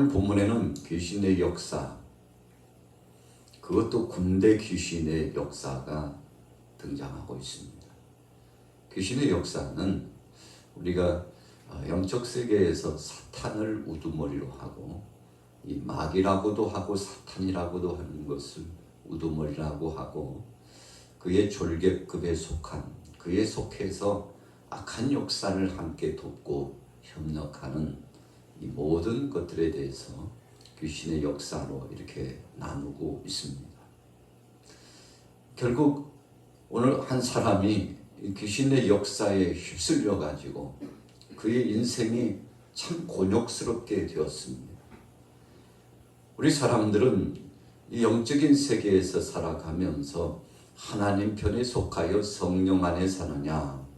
오늘 본문에는 귀신의 역사, 그것도 군대 귀신의 역사가 등장하고 있습니다. 귀신의 역사는 우리가 영적 세계에서 사탄을 우두머리로 하고, 이 마귀라고도 하고 사탄이라고도 하는 것을 우두머리라고 하고, 그의 졸개급에 속한, 그에 속해서 악한 역사를 함께 돕고 협력하는 이 모든 것들에 대해서 귀신의 역사로 이렇게 나누고 있습니다. 결국 오늘 한 사람이 귀신의 역사에 휩쓸려 가지고 그의 인생이 참 곤욕스럽게 되었습니다. 우리 사람들은 이 영적인 세계에서 살아가면서 하나님 편에 속하여 성령 안에 사느냐,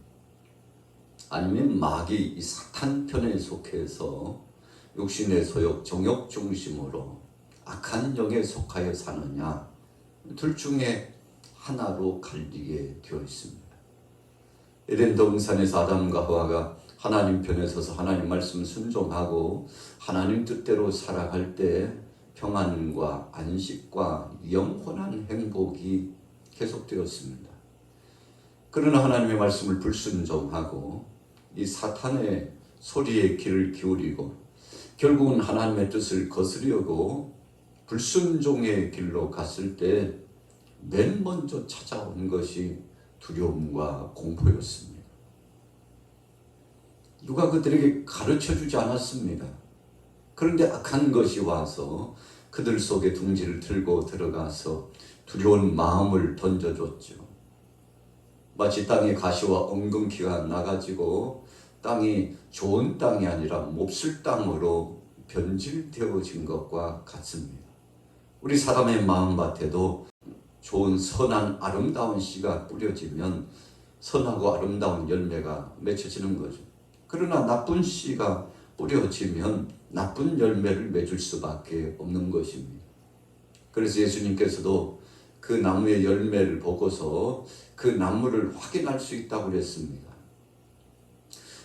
아니면 마귀 이 사탄 편에 속해서 육신의 소욕, 정욕 중심으로 악한 영에 속하여 사느냐, 둘 중에 하나로 갈리게 되어 있습니다. 에덴 동산에서 아담과 하와가 하나님 편에 서서 하나님 말씀 순종하고 하나님 뜻대로 살아갈 때 평안과 안식과 영원한 행복이 계속되었습니다. 그러나 하나님의 말씀을 불순종하고 이 사탄의 소리에 귀를 기울이고 결국은 하나님의 뜻을 거스르려고 불순종의 길로 갔을 때 맨 먼저 찾아온 것이 두려움과 공포였습니다. 누가 그들에게 가르쳐주지 않았습니다. 그런데 악한 것이 와서 그들 속에 둥지를 틀고 들어가서 두려운 마음을 던져줬죠. 마치 땅에 가시와 엉겅퀴가 나가지고 땅이 좋은 땅이 아니라 몹쓸 땅으로 변질되어진 것과 같습니다. 우리 사람의 마음밭에도 좋은 선한 아름다운 씨가 뿌려지면 선하고 아름다운 열매가 맺혀지는 거죠. 그러나 나쁜 씨가 뿌려지면 나쁜 열매를 맺을 수밖에 없는 것입니다. 그래서 예수님께서도 그 나무의 열매를 보고서 그 나무를 확인할 수 있다고 그랬습니다.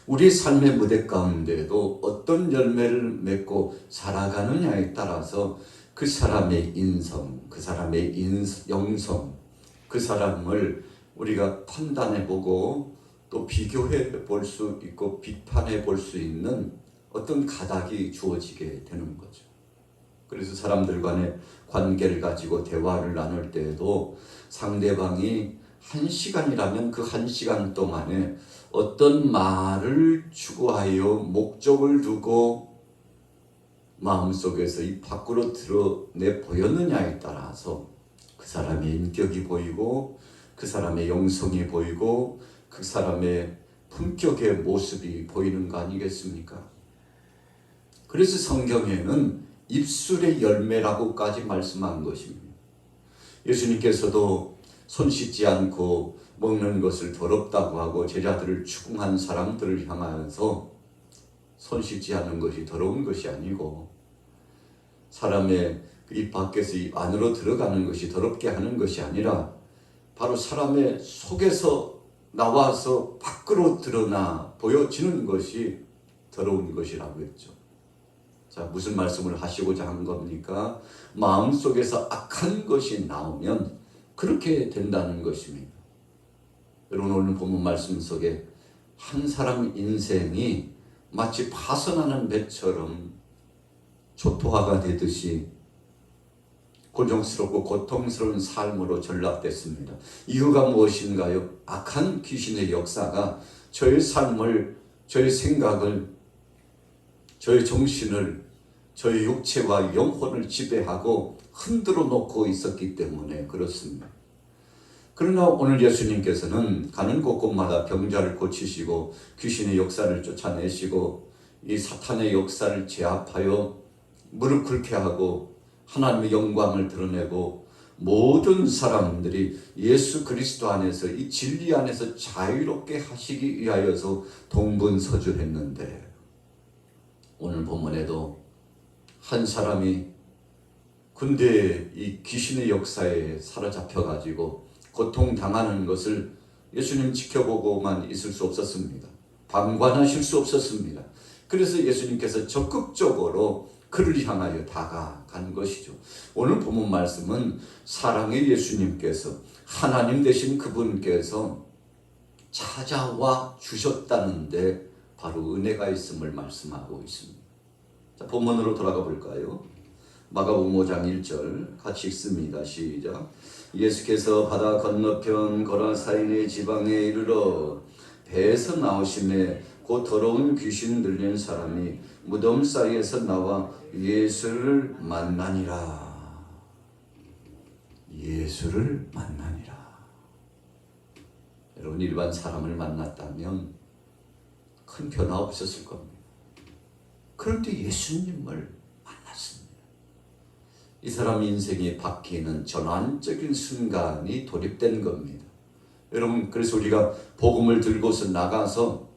우리 삶의 무대 가운데에도 어떤 열매를 맺고 살아가느냐에 따라서 그 사람의 인성, 그 사람의 영성, 그 사람을 우리가 판단해보고 또 비교해 볼 수 있고 비판해 볼 수 있는 어떤 가닥이 주어지게 되는 거죠. 그래서 사람들 간의 관계를 가지고 대화를 나눌 때에도 상대방이 1시간이라면 그 1시간 동안에 어떤 말을 추구하여 목적을 두고 마음속에서 이 밖으로 드러내 보였느냐에 따라서 그 사람의 인격이 보이고 그 사람의 영성이 보이고 그 사람의 품격의 모습이 보이는 거 아니겠습니까? 그래서 성경에는 입술의 열매라고까지 말씀한 것입니다. 예수님께서도 손 씻지 않고 먹는 것을 더럽다고 하고 제자들을 추궁한 사람들을 향하여서 손 씻지 않는 것이 더러운 것이 아니고 사람의 입 밖에서 입 안으로 들어가는 것이 더럽게 하는 것이 아니라 바로 사람의 속에서 나와서 밖으로 드러나 보여지는 것이 더러운 것이라고 했죠. 자, 무슨 말씀을 하시고자 한 겁니까? 마음속에서 악한 것이 나오면 그렇게 된다는 것입니다. 여러분, 오늘 본문 말씀 속에 한 사람 인생이 마치 파선하는 배처럼 초토화가 되듯이 고통스럽고 고통스러운 삶으로 전락됐습니다. 이유가 무엇인가요? 악한 귀신의 역사가 저의 삶을, 저의 생각을, 저의 정신을, 저의 육체와 영혼을 지배하고 흔들어 놓고 있었기 때문에 그렇습니다. 그러나 오늘 예수님께서는 가는 곳곳마다 병자를 고치시고 귀신의 역사를 쫓아내시고 이 사탄의 역사를 제압하여 무릎 꿇게 하고 하나님의 영광을 드러내고 모든 사람들이 예수 그리스도 안에서 이 진리 안에서 자유롭게 하시기 위하여서 동분서주했는데 오늘 본문에도 한 사람이 군대의 이 귀신의 역사에 사로잡혀 가지고 고통당하는 것을 예수님 지켜보고만 있을 수 없었습니다. 방관하실 수 없었습니다. 그래서 예수님께서 적극적으로 그를 향하여 다가간 것이죠. 오늘 본문 말씀은 사랑의 예수님께서, 하나님 되신 그분께서 찾아와 주셨다는데 바로 은혜가 있음을 말씀하고 있습니다. 자, 본문으로 돌아가 볼까요? 마가복음 5장 1절 같이 읽습니다. 시작. 예수께서 바다 건너편 거라사인의 지방에 이르러 배에서 나오심에 곧 더러운 귀신 들린 사람이 무덤 사이에서 나와 예수를 만나니라. 예수를 만나니라. 여러분, 일반 사람을 만났다면 큰 변화 없었을 겁니다. 그런데 예수님을 만났습니다. 이 사람 인생이 바뀌는 전환적인 순간이 돌입된 겁니다. 여러분, 그래서 우리가 복음을 들고서 나가서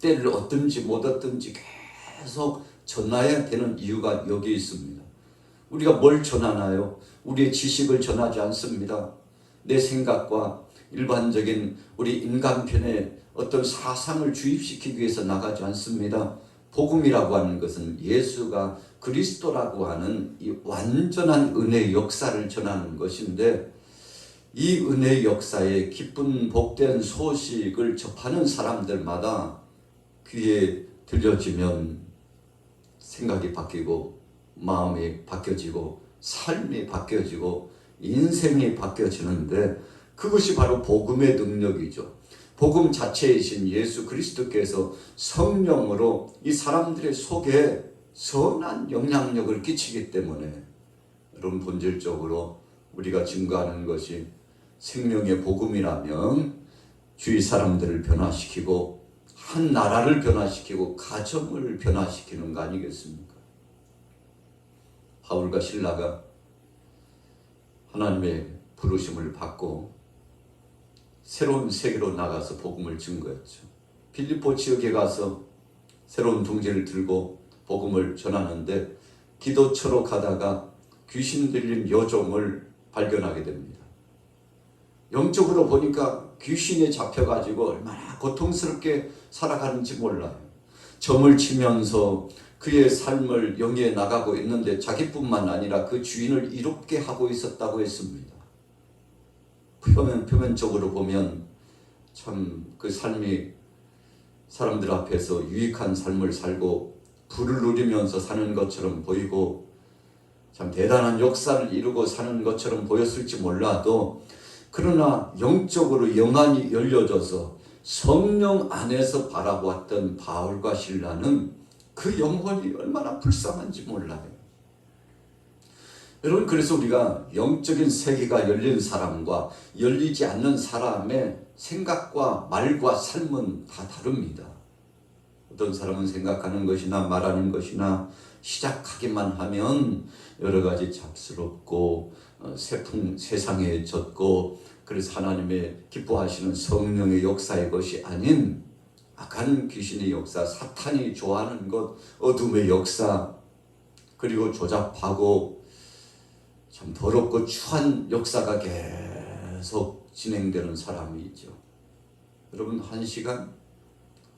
때를 얻든지 못 얻든지 계속 전해야 되는 이유가 여기 있습니다. 우리가 뭘 전하나요? 우리의 지식을 전하지 않습니다. 내 생각과 일반적인 우리 인간편의 어떤 사상을 주입시키기 위해서 나가지 않습니다. 복음이라고 하는 것은 예수가 그리스도라고 하는 이 완전한 은혜의 역사를 전하는 것인데, 이 은혜의 역사에 기쁜 복된 소식을 접하는 사람들마다 귀에 들려지면 생각이 바뀌고 마음이 바뀌어지고 삶이 바뀌어지고 인생이 바뀌어지는데, 그것이 바로 복음의 능력이죠. 복음 자체이신 예수 그리스도께서 성령으로 이 사람들의 속에 선한 영향력을 끼치기 때문에, 여러분, 본질적으로 우리가 증거하는 것이 생명의 복음이라면 주위 사람들을 변화시키고 한 나라를 변화시키고 가정을 변화시키는 거 아니겠습니까? 바울과 실라가 하나님의 부르심을 받고 새로운 세계로 나가서 복음을 증거했죠. 빌립보 지역에 가서 새로운 둥지를 들고 복음을 전하는데 기도처로 가다가 귀신 들린 여종을 발견하게 됩니다. 영적으로 보니까 귀신에 잡혀가지고 얼마나 고통스럽게 살아가는지 몰라요. 점을 치면서 그의 삶을 영위해 나가고 있는데 자기뿐만 아니라 그 주인을 이롭게 하고 있었다고 했습니다. 표면적으로 보면 참 그 삶이 사람들 앞에서 유익한 삶을 살고 부를 누리면서 사는 것처럼 보이고 참 대단한 역사를 이루고 사는 것처럼 보였을지 몰라도, 그러나 영적으로 영안이 열려져서 성령 안에서 바라보았던 바울과 실라는 그 영혼이 얼마나 불쌍한지 몰라요. 여러분, 그래서 우리가 영적인 세계가 열린 사람과 열리지 않는 사람의 생각과 말과 삶은 다 다릅니다. 어떤 사람은 생각하는 것이나 말하는 것이나 시작하기만 하면 여러 가지 잡스럽고 세상에 젖고, 그래서 하나님의 기뻐하시는 성령의 역사의 것이 아닌 악한 귀신의 역사, 사탄이 좋아하는 것, 어둠의 역사, 그리고 조잡하고 참 더럽고 추한 역사가 계속 진행되는 사람이 있죠. 여러분, 한 시간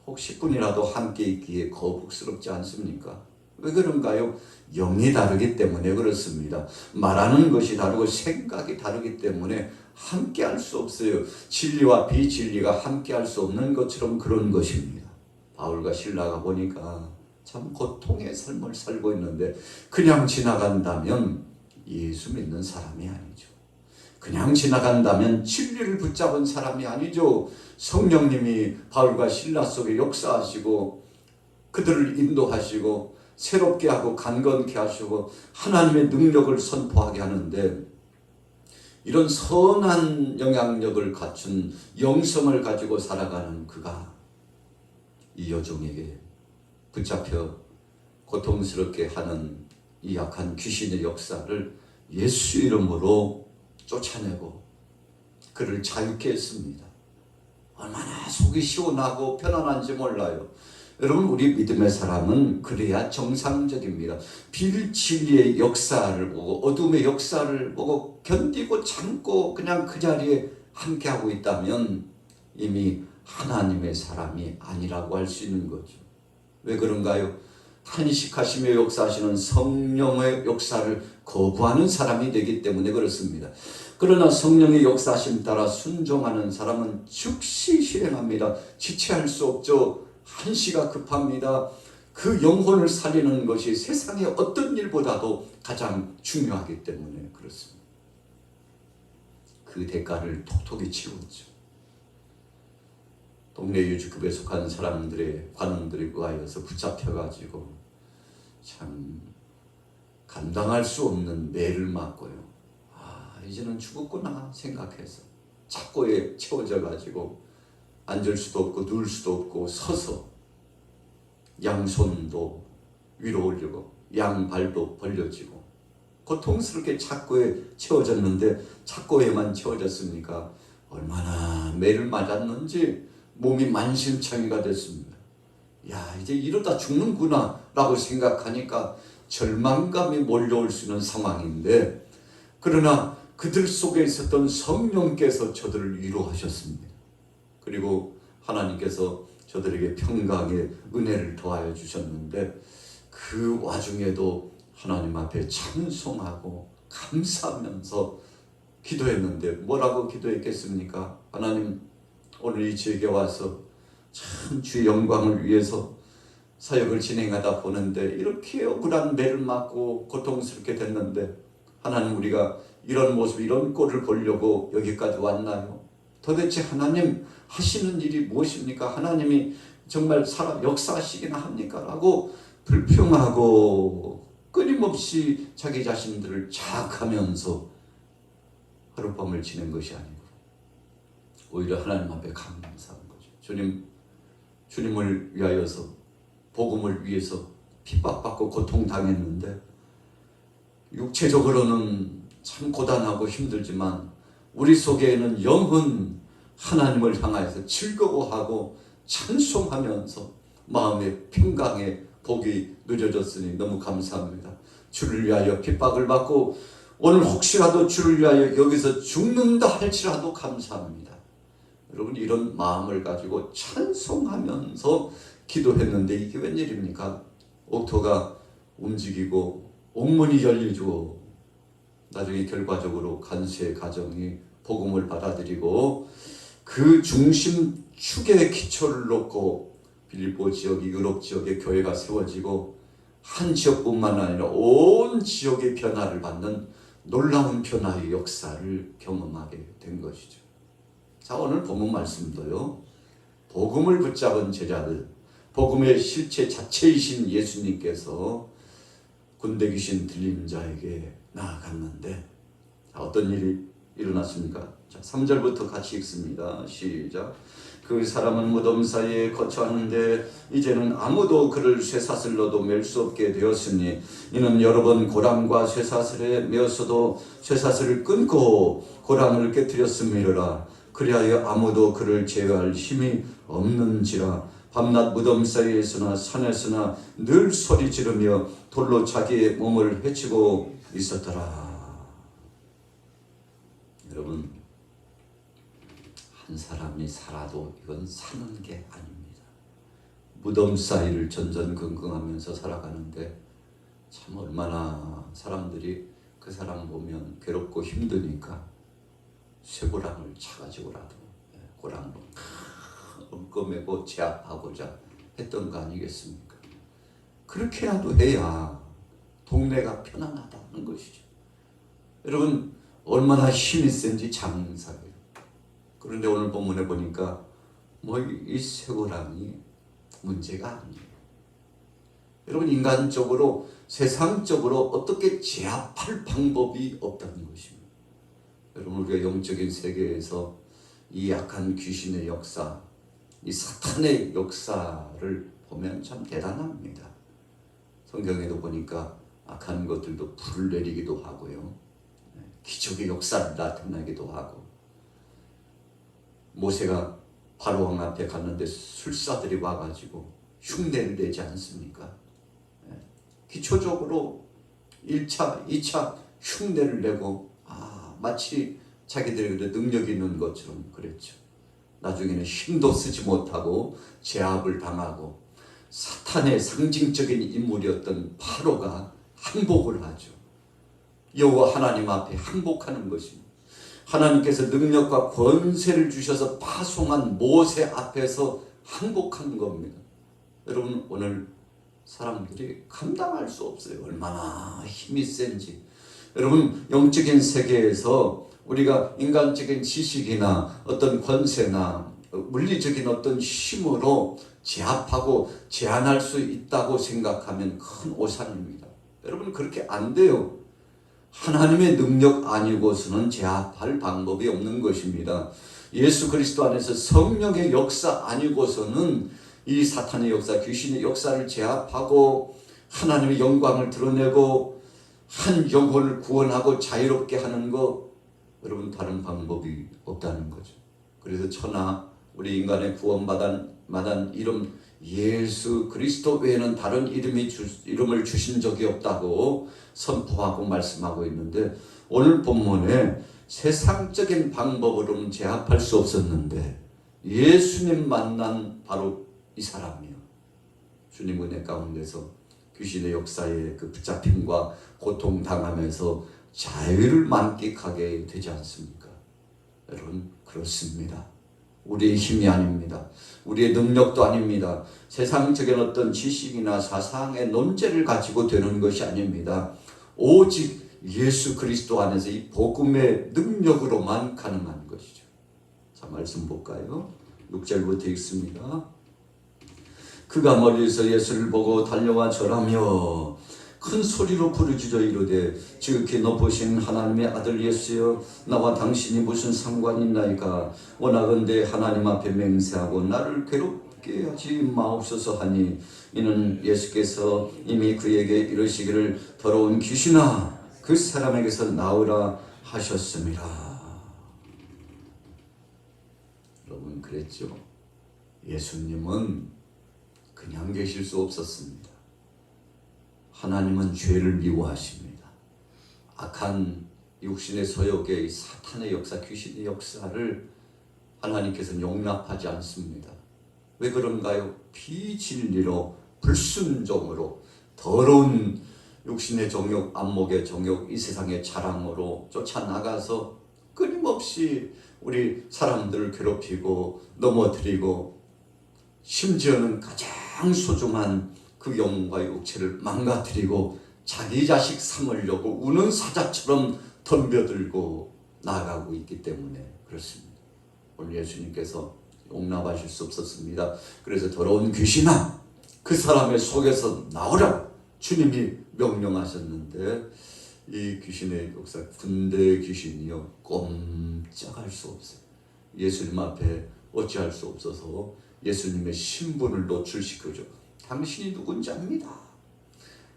혹 10분이라도 함께 있기에 거북스럽지 않습니까? 왜 그런가요? 영이 다르기 때문에 그렇습니다. 말하는 것이 다르고 생각이 다르기 때문에 함께 할 수 없어요. 진리와 비진리가 함께 할 수 없는 것처럼 그런 것입니다. 바울과 실라가 보니까 참 고통의 삶을 살고 있는데, 그냥 지나간다면 예수 믿는 사람이 아니죠. 그냥 지나간다면 진리를 붙잡은 사람이 아니죠. 성령님이 바울과 실라 속에 역사하시고 그들을 인도하시고 새롭게 하고 강건케 하시고 하나님의 능력을 선포하게 하는데, 이런 선한 영향력을 갖춘 영성을 가지고 살아가는 그가 이 여종에게 붙잡혀 고통스럽게 하는 이 약한 귀신의 역사를 예수 이름으로 쫓아내고 그를 자유케 했습니다. 얼마나 속이 시원하고 편안한지 몰라요. 여러분, 우리 믿음의 사람은 그래야 정상적입니다. 비진리의 역사를 보고 어둠의 역사를 보고 견디고 참고 그냥 그 자리에 함께하고 있다면 이미 하나님의 사람이 아니라고 할 수 있는 거죠. 왜 그런가요? 탄식하시며 역사하시는 성령의 역사를 거부하는 사람이 되기 때문에 그렇습니다. 그러나 성령의 역사하심 따라 순종하는 사람은 즉시 실행합니다. 지체할 수 없죠. 한시가 급합니다. 그 영혼을 살리는 것이 세상의 어떤 일보다도 가장 중요하기 때문에 그렇습니다. 그 대가를 톡톡히 치렀죠. 동네 유지급에 속한 사람들의 관원들에 의하여서 붙잡혀가지고 참 감당할 수 없는 매를 맞고요. 이제는 죽었구나 생각해서 착고에 채워져가지고 앉을 수도 없고 누울 수도 없고 서서 양손도 위로 올리고 양발도 벌려지고 고통스럽게 착고에 채워졌는데 착고에만 채워졌습니까? 얼마나 매를 맞았는지 몸이 만신창이가 됐습니다. 야, 이제 이러다 죽는구나 라고 생각하니까 절망감이 몰려올 수 있는 상황인데, 그러나 그들 속에 있었던 성령께서 저들을 위로하셨습니다. 그리고 하나님께서 저들에게 평강의 은혜를 더하여 주셨는데, 그 와중에도 하나님 앞에 찬송하고 감사하면서 기도했는데 뭐라고 기도했겠습니까? 하나님, 오늘 이 지역에 와서 참 주의 영광을 위해서 사역을 진행하다 보는데 이렇게 억울한 매를 맞고 고통스럽게 됐는데, 하나님, 우리가 이런 모습, 이런 꼴을 보려고 여기까지 왔나요? 도대체 하나님 하시는 일이 무엇입니까? 하나님이 정말 역사하시기나 합니까? 라고 불평하고 끊임없이 자기 자신들을 자학하면서 하룻밤을 지낸 것이 아니고 오히려 하나님 앞에 감사한 거죠. 주님을 위하여서, 복음을 위해서 핍박받고 고통당했는데 육체적으로는 참 고단하고 힘들지만 우리 속에는 영혼 하나님을 향하여서 즐거워하고 찬송하면서 마음의 평강의 복이 누려졌으니 너무 감사합니다. 주를 위하여 핍박을 받고 오늘 혹시라도 주를 위하여 여기서 죽는다 할지라도 감사합니다. 여러분, 이런 마음을 가지고 찬송하면서 기도했는데 이게 웬일입니까? 옥토가 움직이고 옥문이 열리죠. 나중에 결과적으로 간수의 가정이 복음을 받아들이고 그 중심 축에 기초를 놓고 빌립보 지역, 유럽 지역의 교회가 세워지고 한 지역뿐만 아니라 온 지역의 변화를 받는 놀라운 변화의 역사를 경험하게 된 것이죠. 자, 오늘 본문 말씀도요, 복음을 붙잡은 제자들, 복음의 실체 자체이신 예수님께서 군대 귀신 들린 자에게 나아갔는데, 자, 어떤 일이 일어났습니까? 자, 3절부터 같이 읽습니다. 시작. 그 사람은 무덤 사이에 거처하는데 이제는 아무도 그를 쇠사슬로도 맬 수 없게 되었으니 이는 여러 번 고랑과 쇠사슬에 매었어도 쇠사슬을 끊고 고랑을 깨뜨렸음이로라. 그리하여 아무도 그를 제어할 힘이 없는지라. 밤낮 무덤 사이에서나 산에서나 늘 소리 지르며 돌로 자기의 몸을 해치고 있었더라. 여러분, 한 사람이 살아도 이건 사는 게 아닙니다. 무덤 사이를 전전긍긍하면서 살아가는데 참 얼마나 사람들이 그 사람 보면 괴롭고 힘드니까 쇠고랑을 차가지고라도 고랑으로 엉꺼매고 제압하고자 했던 거 아니겠습니까? 그렇게라도 해야 동네가 편안하다는 것이죠. 여러분, 얼마나 힘이 센지 장사예요. 그런데 오늘 본문에 보니까 이 쇠고랑이 문제가 아니에요. 여러분, 인간적으로, 세상적으로 어떻게 제압할 방법이 없다는 것입니다. 여러분, 우리가 영적인 세계에서 이 약한 귀신의 역사, 이 사탄의 역사를 보면 참 대단합니다. 성경에도 보니까 악한 것들도 불을 내리기도 하고요, 기적의 역사를 나타나기도 하고, 모세가 바로왕 앞에 갔는데 술사들이 와가지고 흉내를 내지 않습니까? 기초적으로 1차, 2차 흉내를 내고 마치 자기들에게 능력이 있는 것처럼 그랬죠. 나중에는 힘도 쓰지 못하고 제압을 당하고 사탄의 상징적인 인물이었던 바로가 항복을 하죠. 여호와 하나님 앞에 항복하는 것입니다. 하나님께서 능력과 권세를 주셔서 파송한 모세 앞에서 항복한 겁니다. 여러분, 오늘 사람들이 감당할 수 없어요. 얼마나 힘이 센지. 여러분, 영적인 세계에서 우리가 인간적인 지식이나 어떤 권세나 물리적인 어떤 힘으로 제압하고 제한할 수 있다고 생각하면 큰 오산입니다. 여러분, 그렇게 안 돼요. 하나님의 능력 아니고서는 제압할 방법이 없는 것입니다. 예수 그리스도 안에서 성령의 역사 아니고서는 이 사탄의 역사, 귀신의 역사를 제압하고 하나님의 영광을 드러내고 한 영혼을 구원하고 자유롭게 하는 거, 여러분, 다른 방법이 없다는 거죠. 그래서 천하 우리 인간의 구원받은 이름 예수 그리스도 외에는 다른 이름을 주신 적이 없다고 선포하고 말씀하고 있는데, 오늘 본문에 세상적인 방법으로는 제압할 수 없었는데 예수님 만난 바로 이 사람이요, 주님 은혜 가운데서 귀신의 역사에 그 붙잡힘과 고통당하면서 자유를 만끽하게 되지 않습니까? 여러분, 그렇습니다. 우리의 힘이 아닙니다. 우리의 능력도 아닙니다. 세상적인 어떤 지식이나 사상의 논제를 가지고 되는 것이 아닙니다. 오직 예수 그리스도 안에서 이 복음의 능력으로만 가능한 것이죠. 자, 말씀 볼까요? 6절부터 읽습니다. 그가 멀리서 예수를 보고 달려와 절하며 큰 소리로 부르짖어 이르되 지극히 높으신 하나님의 아들 예수여, 나와 당신이 무슨 상관이 있나이까? 원하건대 하나님 앞에 맹세하고 나를 괴롭게 하지 마옵소서 하니, 이는 예수께서 이미 그에게 이르시기를 더러운 귀신아 그 사람에게서 나오라 하셨습니다. 여러분, 그랬죠. 예수님은 그냥 계실 수 없었습니다. 하나님은 죄를 미워하십니다. 악한 육신의 소욕의 사탄의 역사, 귀신의 역사를 하나님께서는 용납하지 않습니다. 왜 그런가요? 비진리로, 불순종으로, 더러운 육신의 정욕, 안목의 정욕, 이 세상의 자랑으로 쫓아나가서 끊임없이 우리 사람들을 괴롭히고 넘어뜨리고, 심지어는 가장 소중한 그 영혼과 육체를 망가뜨리고 자기 자식 삼으려고 우는 사자처럼 덤벼들고 나아가고 있기 때문에 그렇습니다. 오늘 예수님께서 용납하실 수 없었습니다. 그래서 더러운 귀신아 그 사람의 속에서 나오라 주님이 명령하셨는데, 이 귀신의 역사, 군대 귀신이요, 꼼짝할 수 없어요. 예수님 앞에 어찌할 수 없어서 예수님의 신분을 노출시켜줘. 당신이 누군지 압니다.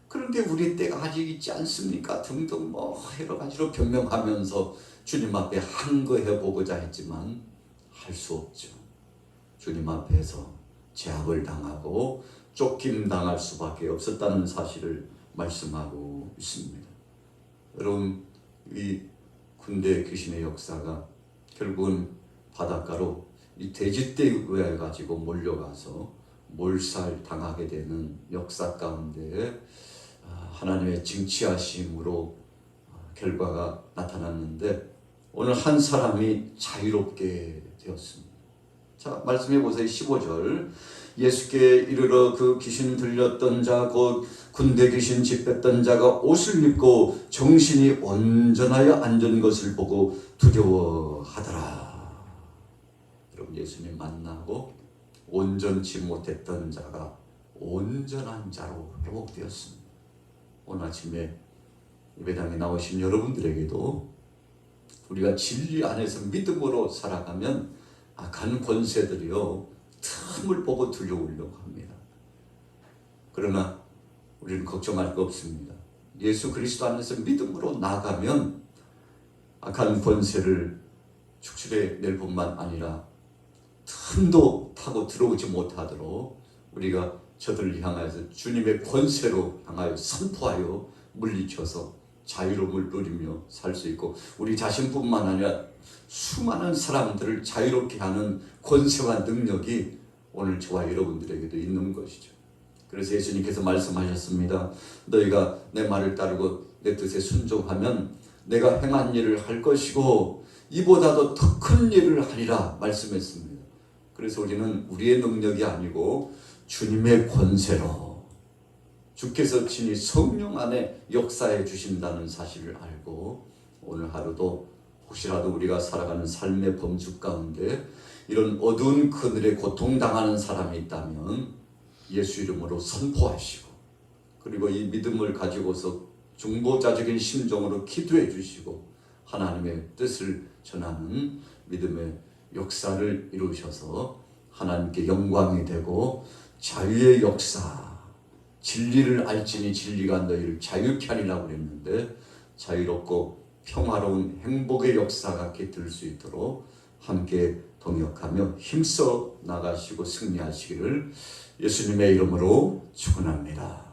그런데 우리 때가 아직 있지 않습니까? 등등 여러 가지로 변명하면서 주님 앞에 항거해보고자 했지만 할 수 없죠. 주님 앞에서 제압을 당하고 쫓김 당할 수밖에 없었다는 사실을 말씀하고 있습니다. 여러분, 이 군대 귀신의 역사가 결국은 바닷가로 이 돼지떼에 가지고 몰려가서 몰살 당하게 되는 역사 가운데 하나님의 징치하심으로 결과가 나타났는데, 오늘 한 사람이 자유롭게 되었습니다. 자, 말씀해 보세요. 15절. 예수께 이르러 그 귀신 들렸던 자 곧 군대 귀신 집 뺐던 자가 옷을 입고 정신이 온전하여 앉은 것을 보고 두려워하더라. 여러분, 예수님 만나고 온전치 못했던 자가 온전한 자로 회복되었습니다. 오늘 아침에 예배당에 나오신 여러분들에게도 우리가 진리 안에서 믿음으로 살아가면 악한 권세들이요 틈을 보고 들려오려고 합니다. 그러나 우리는 걱정할 거 없습니다. 예수 그리스도 안에서 믿음으로 나가면 악한 권세를 축출해 낼 뿐만 아니라 틈도 타고 들어오지 못하도록 우리가 저들을 향하여서 주님의 권세로 향하여 선포하여 물리쳐서 자유로움을 누리며 살 수 있고, 우리 자신뿐만 아니라 수많은 사람들을 자유롭게 하는 권세와 능력이 오늘 저와 여러분들에게도 있는 것이죠. 그래서 예수님께서 말씀하셨습니다. 너희가 내 말을 따르고 내 뜻에 순종하면 내가 행한 일을 할 것이고 이보다도 더 큰 일을 하리라 말씀했습니다. 그래서 우리는 우리의 능력이 아니고 주님의 권세로 주께서 친히 성령 안에 역사해 주신다는 사실을 알고 오늘 하루도 혹시라도 우리가 살아가는 삶의 범주 가운데 이런 어두운 그늘에 고통당하는 사람이 있다면 예수 이름으로 선포하시고 그리고 이 믿음을 가지고서 중보자적인 심정으로 기도해 주시고 하나님의 뜻을 전하는 믿음의 역사를 이루셔서 하나님께 영광이 되고 자유의 역사, 진리를 알지니 진리가 너희를 자유케 하리라고 그랬는데 자유롭고 평화로운 행복의 역사가 깃들 수 있도록 함께 동역하며 힘써 나가시고 승리하시기를 예수님의 이름으로 축원합니다.